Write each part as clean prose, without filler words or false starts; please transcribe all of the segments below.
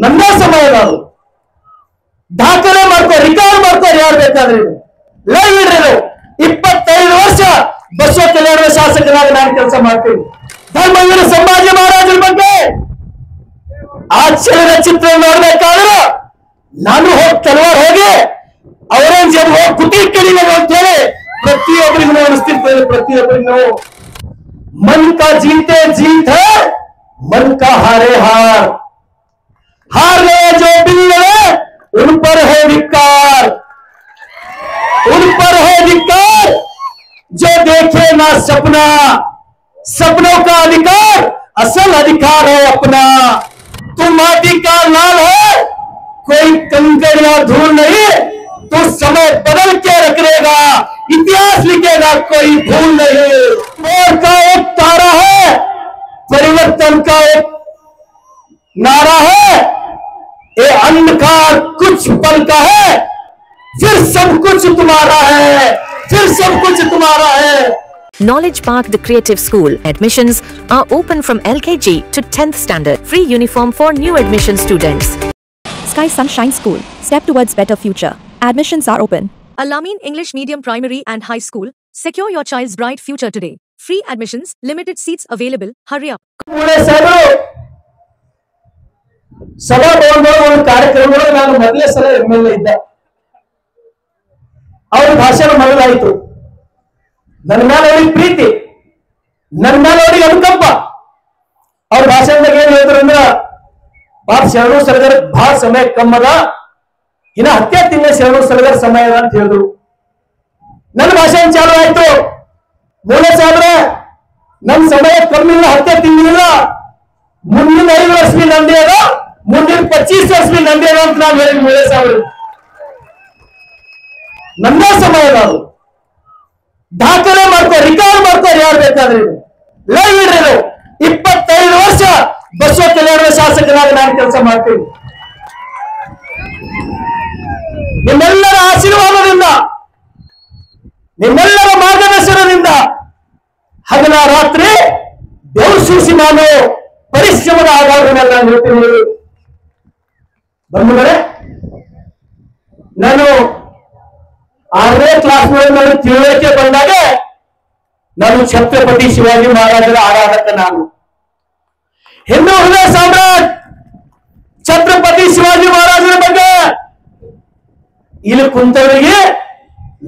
ನನ್ನೇ ಸಮಯದ ಅದು ದಾಖಲೆ ಮಾಡ್ಕೋ, ರಿಕಾರ್ಡ್ ಮಾಡ್ತಾರೆ ಯಾರು ಬೇಕಾದ್ರೆ. ಲೈವ್ ಇಡ್ರಿ. 25 ವರ್ಷ ಬಸವ ಕಲ್ಯಾಣದ ಶಾಸಕರಾಗಿ ನಾನು ಕೆಲಸ ಮಾಡ್ತೀನಿ. ಧರ್ಮವೀರ ಸಂಭಾಜಿ ಮಹಾರಾಜರ ಬಗ್ಗೆ ಆಶ್ಚರ್ಯದ ಚಿತ್ರ ನೋಡ್ಬೇಕಾದ್ರೆ ನಾನು ತಲವಾರ್ ಹೋಗಿ ಔರಂಗಜೇಬ್ ಹೋಗಿ ಕುಟಿ ಕಡಿಮೆ ಅಂತ ಹೇಳಿ ಪ್ರತಿಯೊಬ್ಬರಿಗೂ ಅನಿಸ್ತಿರ್ತೇನೆ. ಪ್ರತಿಯೊಬ್ಬರಿಗೂ ನಾವು मन का जीते जीत है, मन का हारे हार, हार गए जो बिल गए उन पर है धिक्कार, उन पर है धिक्कार जो देखे ना सपना, सपनों का अधिकार असल अधिकार है अपना. तू माटी का लाल है, कोई कंकड़ या धूल नहीं, तो समय बदल के रख लेगा, इतिहास लिखेगा कोई भूल नहीं. मोर का एक तारा है, परिवर्तन का एक नारा है, ये अंधकार कुछ पल का है, फिर सब कुछ तुम्हारा है, फिर सब कुछ तुम्हारा है. Knowledge Park, the Creative School. Admissions are open from LKG to 10th standard. Free uniform for new admission students. Sky Sunshine School. Step towards better future. Admissions are open. Al-Amin English Medium Primary and High School. Secure your child's bright future today. Free admissions, limited seats available. Hurry up. ಸಭಾ ಭವನದೊಳಗೆ ಒಂದು ಕಾರ್ಯಕ್ರಮದೊಳಗೆ ನಾನು ಮೊದಲೇ ಸಲ MLA ಇದ್ದ. ಅವ್ರ ಭಾಷಣ ಮೊದಲಾಯಿತು. ನನ್ನ ಮೇಲೆ ಅವ್ರಿಗೆ ಪ್ರೀತಿ, ನನ್ನ ಮೇಲೆ ಅವ್ರಿಗೆ ಅನುಕಂಪ. ಅವ್ರ ಭಾಷಣದಾಗ ಏನ್ ಹೇಳಿದ್ರು ಅಂದ್ರ, ಬಾಪ್ ಶರಣು ಸಲಗರ್ ಬಹಳ ಸಮಯ ಕಮ್ಮದ, ಇನ್ನ 10 ತಿಂಗಳ ಶರಣು ಸಲಗರ್ ಸಮಯ ಅಂತ ಹೇಳಿದ್ರು. ನನ್ನ ಭಾಷಣ ಚಾಲು ಆಯ್ತು. ಮೂಲ ಸಾಬ್ರೆ ನಮ್ ಸಮಯ ಕಮ್ಮಿಲ್ಲ, 10 ತಿಂಗಳಿಲ್ಲ, ಮುಂದಿನ 5 ವರ್ಷ ಬಿ ನಂದೇ ಅದ, ಮುಂದಿನ 25 ವರ್ಷ ಬಿ ನಂದೇ ಅದ ಅಂತ ನಾವು ಹೇಳಿ ಮೂಲ ಸಾಬ್ರೆ ನನ್ನೇ ಸಮಯದ ಅದು ದಾಖಲೆ ಮಾಡ್ಕೋ, ರಿಕಾರ್ಡ್ ಮಾಡ್ತಾರೆ ಯಾರು ಬೇಕಾದ್ರೆ. ಲೈವ್ ಇಡ್ರಿ. 25 ವರ್ಷ ಬಸವ ಕಲ್ಯಾಣದ ಶಾಸಕರಾಗಿ ನಾನು ಕೆಲಸ ಮಾಡ್ತೀನಿ. ನಿಮ್ಮೆಲ್ಲರ ಆಶೀರ್ವಾದದಿಂದ, ನಿಮ್ಮೆಲ್ಲರ ಮಾರ್ಗದರ್ಶನದಿಂದ ಹಗಲ ರಾತ್ರಿ ಬೆವರು ಸೂಸಿ ನಾನು ಪರಿಶ್ರಮದ ಆಧಾರದ ನಾನು ಹೇಳ್ತೀನಿ. ಬಂಧುಗಳೇ, ನಾನು 6ನೇ ಕ್ಲಾಸ್ನಲ್ಲಿ ನಾನು ತಿಳುವಳಿಕೆ ಬಂದಾಗ ನಾನು ಛತ್ರಪತಿ ಶಿವಾಜಿ ಮಹಾರಾಜರ ಆರಾಧಕ. ನಾನು ಹಿಂದೂ ಹೃದಯ ಸಾಮ್ರಾಟ್ ಛತ್ರಪತಿ ಶಿವಾಜಿ ಮಹಾರಾಜರ ಬಗ್ಗೆ ಇಲ್ಲಿ ಕುಂತವರಿಗೆ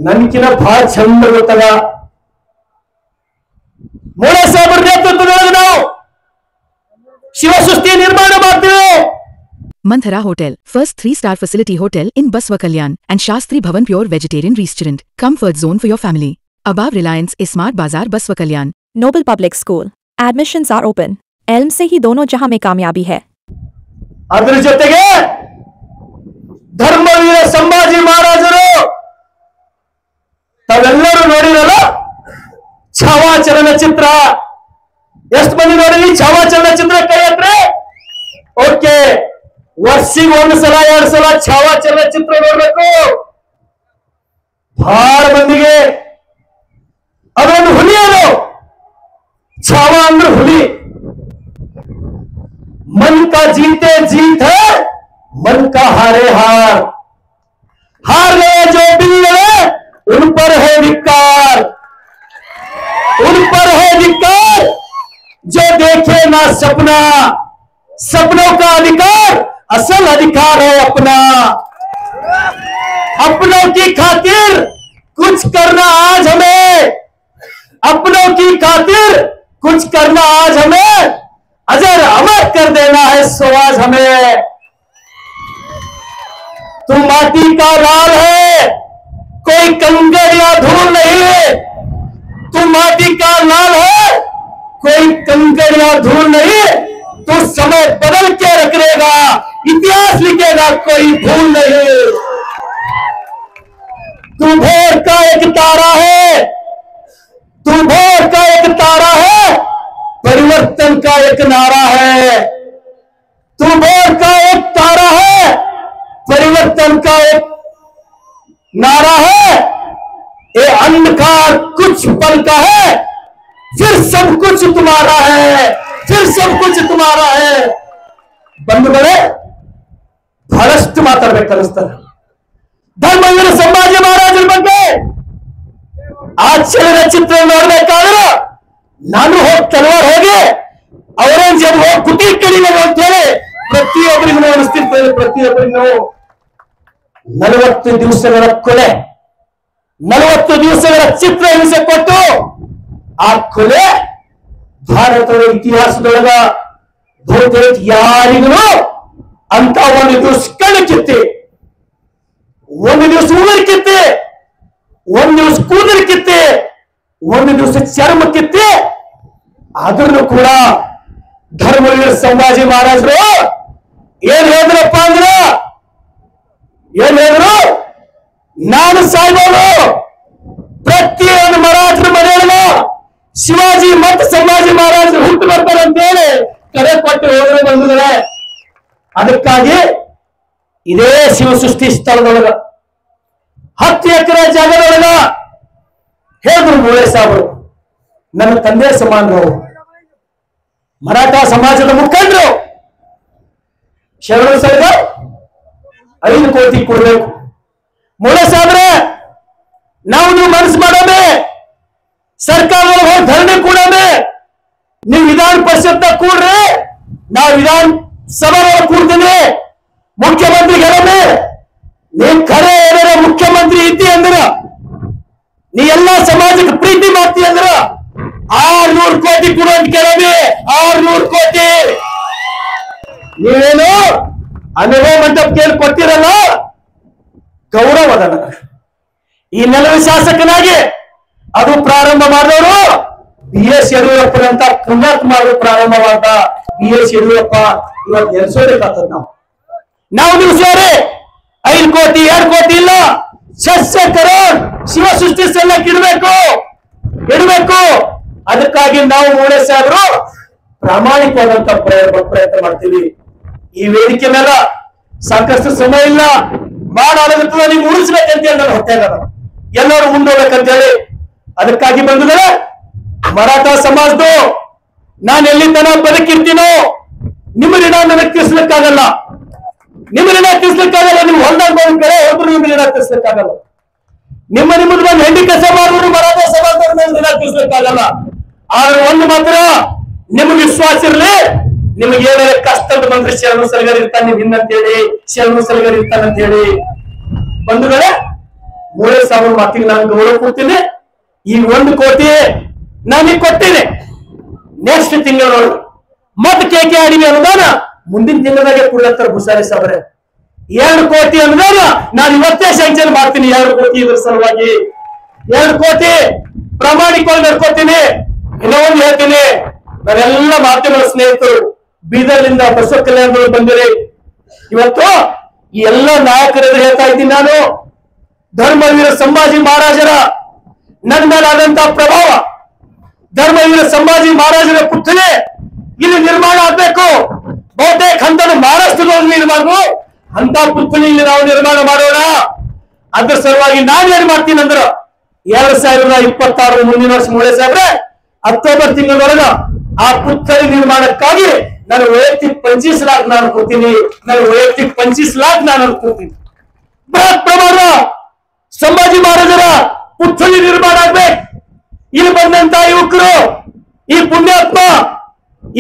ನನ್ಕಿನ ಬಹಳ ಚಂದ ಗೊತ್ತದ. ಮೂಳೆ ಸಾಬ್ರ ನೇತೃತ್ವದೊಳಗೆ ನಾವು ಶಿವಸೃಷ್ಟಿ ನಿರ್ಮಾಣ ಮಾಡ್ತೀವಿ. Manthara Hotel, first 3-star facility hotel in Baswa Kalyan and Shastri Bhavan Pure Vegetarian Restaurant. Comfort zone for your family. Above Reliance Smart Bazaar Baswa Kalyan. Noble Public School. Admissions are open. Elm से ही दोनों जहां में कामयाबी है. ಅದರ ಜೊತೆಗೆ ಧರ್ಮವೀರ ಸಂಭಾಜಿ ಮಹಾರಾಜರು ತಾವೆಲ್ಲರೂ ನೋಡಿರಲ್ಲ ಛಾವಾ ಚಲನಚಿತ್ರ. ಎಷ್ಟು ಮಂದಿ ನೋಡಿರಿ ಛಾವಾ ಚಲನಚಿತ್ರ? ಕೈ ಎತ್ರಿ. ಓಕೆ, ವರ್ಷಿಗೆ 1 ಸಲ 2 ಸಲ ಛಾವಾ ಚಲನಚಿತ್ರ ನೋಡ್ಬೇಕು. ಬಹಳ ಮಂದಿಗೆ ಅದೊಂದು ಹುಲಿ, ಅದು ಛಾವಾ ಅಂದ್ರೆ ಹುಲಿ. मन का जीते जीत है, मन का हारे हार, हार गए जो बिल गए उन पर है धिक्कार, उन पर है धिक्कार जो देखे ना सपना, सपनों का अधिकार असल अधिकार है अपना. अपनों की खातिर कुछ करना आज हमें, अपनों की खातिर कुछ करना आज हमें, अजर अमर कर देना है सो आज हमें. तू माटी का लाल है, कोई कंकड़ या धूल नहीं, तू माटी का लाल है, कोई कंकड़ या धूल नहीं, तो समय बदल के रख लेगा, इतिहास लिखेगा कोई भूल नहीं. तू भोर का एक तारा है, तू भोर का एक तारा है, परिवर्तन का एक नारा है. तू भोर का एक तारा है, परिवर्तन का एक नारा है, ये अंधकार कुछ पल का है, फिर सब कुछ तुम्हारा है, फिर सब कुछ तुम्हारा है. बंधुಗಳೇ, ಮಾಡ್ಬೇಕನ್ನಿಸ್ತದ. ಧರ್ಮವೀರ ಸಂಭಾಜಿ ಮಹಾರಾಜರ ಬಗ್ಗೆ ಆಶ್ಚರ್ಯದ ಚಿತ್ರ ನೋಡ್ಬೇಕಾದ್ರೆ ನಾನು ತಲವಾರ್ ಹೋಗಿ ಔರಂಗಜೇಬ್ ಹೋಗಿ ಕುಟಿ ಕಡಿಬೇಕು ಅಂತ ಹೇಳಿ ಪ್ರತಿಯೊಬ್ಬರಿಗೂ ಅನಿಸ್ತಿರ್ತದೆ. ಪ್ರತಿಯೊಬ್ಬರಿಗೂ 40 ದಿವಸಗಳ ಕೊಲೆ, 40 ದಿವಸಗಳ ಚಿತ್ರ ಹಿಂಸೆ ಕೊಟ್ಟು ಆ ಕೊಲೆ ಭಾರತದ ಇತಿಹಾಸದೊಳಗ ಬಹುತೇಕ ಯಾರಿಗೂ ಅಂತ ಒಂದು ದಿವಸ ಕಣ್ಣು ಕಿತ್ತಿ, ಒಂದು ದಿವಸ ಉಗುರು ಕಿತ್ತಿ, ಒಂದು ದಿವಸ ಕೂದಲು ಕಿತ್ತಿ, ಒಂದು ದಿವಸ ಚರ್ಮ ಕಿತ್ತಿ, ಅದನ್ನು ಕೂಡ ಧರ್ಮವೀರ ಸಂಭಾಜಿ ಮಹಾರಾಜರು ಏನ್ ಹೇಳಿದ್ರಪ್ಪ ಅಂದ್ರ ಏನ್ ಹೇಳಿದ್ರು? ನಾನು ಸಾಯ್ಬೋದು, ಪ್ರತಿಯೊಂದು ಮರಾಠರ ಮನೆಯಲ್ಲ ಶಿವಾಜಿ ಮತ್ತು ಸಂಭಾಜಿ ಮಹಾರಾಜರು ಹುಟ್ಟು ಬರ್ತಾರೆ ಅಂತ ಹೇಳಿ ಕರೆ ಕೊಟ್ಟು ಹೋದ್ರೆ ಬಂದಿದ್ದಾರೆ. ಅದಕ್ಕಾಗಿ ಇದೇ ಶಿವಸೃಷ್ಟಿ ಸ್ಥಳದೊಳಗ 10 ಎಕರೆ ಜಾಗದೊಳಗ ಹೇಳಿದ್ರು ಮೂಳೆ ಸಾಬರು, ನನ್ನ ತಂದೆ ಸಮಾನರು, ಮರಾಠ ಸಮಾಜದ ಮುಖಂಡರು, ಶರಣರು ಸಹಿತ 5 ಕೋಟಿ ಕೊಡ್ಬೇಕು. ಮೂಳೆ ಸಾಬ್ರೆ, ನಾವು ನೀವು ಮನಸ್ಸು ಮಾಡೋದೆ, ಸರ್ಕಾರದೊಳಗೆ ಹೋಗಿ ಧರಣಿ ಕೂಡೋದೆ, ನೀವು ವಿಧಾನ ಪರಿಷತ್ ಕೂಡ್ರಿ, ನಾವು ವಿಧಾನ ಸಭಾ ಕೂಡ್ತೀನಿ, ಮುಖ್ಯಮಂತ್ರಿ ಹೇಳೋದೆ, ನೀನ್ ಖರೆ ಏನಾರ ಮುಖ್ಯಮಂತ್ರಿ ಇದ್ದಿ ಅಂದ್ರ, ನೀ ಎಲ್ಲಾ ಸಮಾಜಕ್ಕೆ ಪ್ರೀತಿ ಮಾಡ್ತಿ ಅಂದ್ರ 600 ಕೋಟಿ ಕೊಡು ಅಂತ ಕೇಳೋದಿ. 600 ಕೋಟಿ ನೀವೇನು ಅನುಭವ ಮಂಟಪ ಕೇಳಿ ಕೊಟ್ಟಿರಲ್ಲ, ಗೌರವದ ನನಗೆ. ಈ ನೆಲದ ಶಾಸಕನಾಗಿ ಅದು ಪ್ರಾರಂಭ ಮಾಡಿದವರು BS ಯಡಿಯೂರಪ್ಪನಂತ ಪುಣ್ಯಾತ್ಮರು ಪ್ರಾರಂಭ ಮಾಡ್ದ BS ಯಡಿಯೂರಪ್ಪ ಇವತ್ತು ನೆನೆಸೋದಕ್ಕಾಗ್ತದ. ನಾವು ನೀವು ಸೇರಿ 5 ಕೋಟಿ 2 ಕೋಟಿ ಇಲ್ಲ, 600 ಕರೋಡ್ ಶಿವಸೃಷ್ಟಿ ಸಲ್ಲಕ್ಕೆ ಇಡಬೇಕು. ಅದಕ್ಕಾಗಿ ನಾವು ಮೂಳೆ ಸಾಹೇಬರು ಪ್ರಾಮಾಣಿಕವಾದಂತ ಪ್ರಯತ್ನ ಮಾಡ್ತೀವಿ. ಈ ವೇದಿಕೆ ಮೇಲೆ ಸಾಕಷ್ಟು ಸಮಯ ಇಲ್ಲ, ಮಾಡಾಡೋದಕ್ಕೆ ನೀವು ಉಳಿಸ್ಬೇಕಂತ ಹೇಳಿ ನಾನು ಹೊಟ್ಟೆ ಎಲ್ಲರೂ ಮುಂದೋಗ್ಬೇಕಂತ ಹೇಳಿ ಅದಕ್ಕಾಗಿ ಬಂದಿದ್ದಾರೆ. ಮರಾಠ ಸಮಾಜದ್ದು ನಾನು ಎಲ್ಲಿ ತನ ಬದುಕಿರ್ತೀನೋ ನಿಮ್ಮ ಋಣ ನನಗೆ ತೀರ್ಸ್ಲಿಕ್ಕಾಗಲ್ಲ, ನಿಮ್ಮ ಋಣ ತೀರ್ಸ್ಲಿಕ್ಕಾಗಲ್ಲ. ನೀವು ಹೊಂದಾಗ ಬಂದ ಕಡೆ ಹೋದ್ರು ನಿಮ್ಮ ಋಣ ತೀರ್ಸ್ಲಿಕ್ಕಾಗಲ್ಲ. ನಿಮ್ಮದು ಒಂದು ಹೆಂಡಿ ಕೆಲಸ ಮಾಡಿದ್ರು ಮರಾಠ ಸಮಾಜದವ್ರ ಋಣ ತೀರ್ಸ್ಲಿಕ್ಕಾಗಲ್ಲ. ಆದ್ರೆ ಒಂದು ಮಾತ್ರ ನಿಮ್ಗೆ ವಿಶ್ವಾಸ ಇರ್ಲಿ, ನಿಮ್ಗೆ ಏನಾರ ಕಷ್ಟ ಬಂದ್ರೆ ಶರಣ ಸಲಗರ್ ಇರ್ತಾನೆ ಹಿಂದಂತೇಳಿ, ಶರಣ ಸಲಗರ್ ಇರ್ತಾನಂತ ಹೇಳಿ ಬಂಧುಗಳೇ, ಮೂಳೆ ಸಾವಿರ ಮಾತಿಗೆ ನಾನು ಗೌರವ ಕೊಡ್ತೀನಿ. ಈ 1 ಕೋಟಿ ನಾನೀಗ ಕೊಟ್ಟೇನೆ, ನೆಕ್ಸ್ಟ್ ತಿಂಗಳೊಳಗೆ ಮತ್ತೆ KK ಅಡಿಗೆ ಅನುದಾನ ಮುಂದಿನ ತಿಂಗಳಾಗೆ ಕೊಡ್ಲತ್ತಾರೆ ಭೂಸಾರಿ ಸಾಬ್ರೆ. 2 ಕೋಟಿ ಅನುದಾನ ನಾನು ಇವತ್ತೇ ಸ್ಯಾಂಕ್ಷನ್ ಮಾಡ್ತೀನಿ. 2 ಕೋಟಿ ಇದ್ರ ಸಲುವಾಗಿ 2 ಕೋಟಿ ಪ್ರಾಮಾಣಿಕವಾಗಿ ನಡ್ಕೋತೀನಿ. ಇನ್ನೊಂದು ಹೇಳ್ತೀನಿ, ನಾವೆಲ್ಲ ಮಾಧ್ಯಮದ ಸ್ನೇಹಿತರು ಬೀದರ್ನಿಂದ ಬಸವ ಕಲ್ಯಾಣಗಳು ಬಂದಿರಿ. ಇವತ್ತು ಈ ಎಲ್ಲ ನಾಯಕರೆದುರು ಹೇಳ್ತಾ ಇದ್ದೀನಿ, ನಾನು ಧರ್ಮವೀರ ಸಂಭಾಜಿ ಮಹಾರಾಜರ ನನ್ನ ಮೇಲಾದಂತಹ ಪ್ರಭಾವ, ಧರ್ಮವೀರ ಸಂಭಾಜಿ ಮಹಾರಾಜರ ಪುತ್ಥಳಿ ಇಲ್ಲಿ ನಿರ್ಮಾಣ ಆಗ್ಬೇಕು. ಬಹುತೇಕ ಹಂತದ ಮಹಾರಾಷ್ಟ್ರದೊಳಗೆ ನಿರ್ಮಾಣ ಅಂತ ಪುತ್ಥಳಿ ಇಲ್ಲಿ ನಾವು ನಿರ್ಮಾಣ ಮಾಡೋಣ. ಅದ್ರ ಸಲುವಾಗಿ ನಾನು ಏನ್ ಮಾಡ್ತೀನಿ ಅಂದ್ರ 2026 ಮುಂದಿನ ವರ್ಷ ಮೂಳೆ ಸಾಹೇಬ್ರೆ ಅಕ್ಟೋಬರ್ ತಿಂಗಳೊಳಗ ಆ ಪುತ್ಥಳಿ ನಿರ್ಮಾಣಕ್ಕಾಗಿ ನಾನು ವೈಯಕ್ತಿಕ 25 लाख ನಾನು ಕೊಡ್ತೀನಿ. ನಾನು ವೈಯಕ್ತಿಕ 25 लाख ನಾನು ಕೊಡ್ತೀನಿ. ಬೃಹತ್ ಪ್ರಮಾಣ ಸಂಭಾಜಿ ಮಹಾರಾಜರ ಪುತ್ಥಳಿ ನಿರ್ಮಾಣ ಆಗ್ಬೇಕು. ಇಲ್ಲಿ ಬಂದಂತ ಯುವಕರು, ಈ ಪುಣ್ಯಾತ್ಮ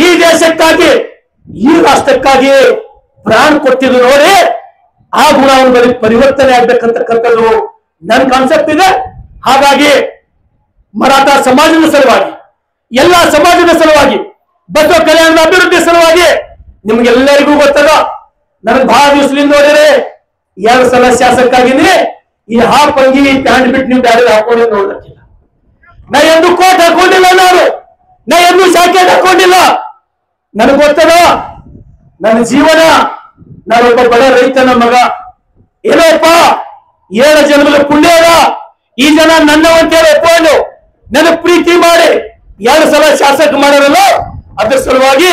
ಈ ದೇಶಕ್ಕಾಗಿ ಈ ರಾಷ್ಟ್ರಕ್ಕಾಗಿ ಪ್ರಾಣ ಕೊಟ್ಟಿದ್ದು ನೋಡಿ ಆ ಗುಣವನ್ನು ಪರಿವರ್ತನೆ ಆಗ್ಬೇಕಂತಕ್ಕಂಥದ್ದು ನನ್ನ ಕಾನ್ಸೆಪ್ಟ್ ಇದೆ. ಹಾಗಾಗಿ ಮರಾಠ ಸಮಾಜದ ಸಲುವಾಗಿ, ಎಲ್ಲಾ ಸಮಾಜದ ಸಲುವಾಗಿ, ಬಸವ ಕಲ್ಯಾಣದ ಅಭಿವೃದ್ಧಿ ಸಲುವಾಗಿ ನಿಮ್ಗೆಲ್ಲರಿಗೂ ಗೊತ್ತದ, ನನಗೆ ಬಹಳ ದಿವಸದಿಂದ ನೋಡಿದ್ರೆ 2 ಸಲ ಶಾಸಕಾಗಿನಿ. ಈ ಹಾಫ್ ಅಂಗಿ ಪ್ಯಾಂಟ್ ಬಿಟ್ಟು ನೀವು ಬ್ಯಾರೆ ಹಾಕೊಂಡು ನೋಡ್ಲಿಕ್ಕಿಲ್ಲ. ನಾ ಎಂದು ಕೋಟ್ ಹಾಕೊಂಡಿಲ್ಲ, ನಾ ಎಂದು ಜಾಕೆಟ್ ಹಾಕೊಂಡಿಲ್ಲ. ನನಗೆ ಗೊತ್ತದ ನನ್ನ ಜೀವನ, ನಾನೊಬ್ಬ ಬಡ ರೈತನ ಮಗ. ಏನೋಪ್ಪ 7 ಜನ್ಮದ ಪುಣ್ಯ ಅದ, ಈ ಜನ ನನ್ನವಂತೇಳಿ ಒಪ್ಕೊಂಡು ನನ್ನ ಪ್ರೀತಿ ಮಾಡಿ 2 ಸಲ ಶಾಸಕ ಮಾಡರಲ್ಲ. ಅದ್ರ ಸಲುವಾಗಿ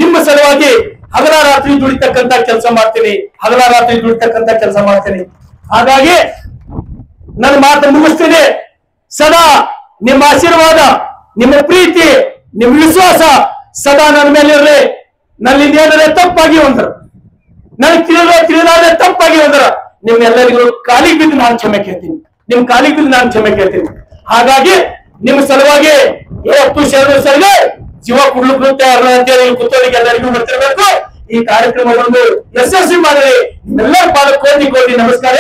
ನಿಮ್ಮ ಸಲುವಾಗಿ ಹಗಲ ರಾತ್ರಿ ದುಡಿತಕ್ಕಂತ ಕೆಲಸ ಮಾಡ್ತೀನಿ, ಹಾಗಾಗಿ ನನ್ನ ಮಾತು ಮುಗಿಸ್ತೀನಿ. ಸದಾ ನಿಮ್ಮ ಆಶೀರ್ವಾದ, ನಿಮ್ಮ ಪ್ರೀತಿ, ನಿಮ್ಮ ವಿಶ್ವಾಸ ಸದಾ ನನ್ನ ಮೇಲೆ ಇರಲಿ. ನನ್ನಿಂದ ಏನಾದ್ರೆ ತಪ್ಪಾಗಿ ಒಂದ್ರ, ನನಗೆ ತಿಳಿದಾದ್ರೆ ತಪ್ಪಾಗಿ ಒಂದ್ರ ನಿಮ್ಮೆಲ್ಲರಿಗೂ ಕಾಲಿಗೆ ಬಿದ್ದು ನಾನು ಕ್ಷಮೆ ಕೇಳ್ತೀನಿ, ನಿಮ್ ಕಾಲಿಗೆ ಬಿದ್ದು ನಾನು ಕ್ಷಮೆ ಕೇಳ್ತೀನಿ. ಹಾಗಾಗಿ ನಿಮ್ಮ ಸಲುವಾಗಿ ಅಪ್ಪು ಶರಣ ಸರ್ಗೆ ಜೀವ ಕೊಡ್ಲಿಕ್ಕೆ ತಯಾರ ಅಂತೇಳಿ ಕೂತೋರಿಗೆ ಎಲ್ಲರಿಗೂ ಗೊತ್ತಿರಬೇಕು. ಈ ಕಾರ್ಯಕ್ರಮವನ್ನು ಯಶಸ್ವಿ ಮಾಡಿ ನಿಮ್ಮೆಲ್ಲರ ಪಾದ ಕೋಟಿ ಕೋಟಿ ನಮಸ್ಕಾರ.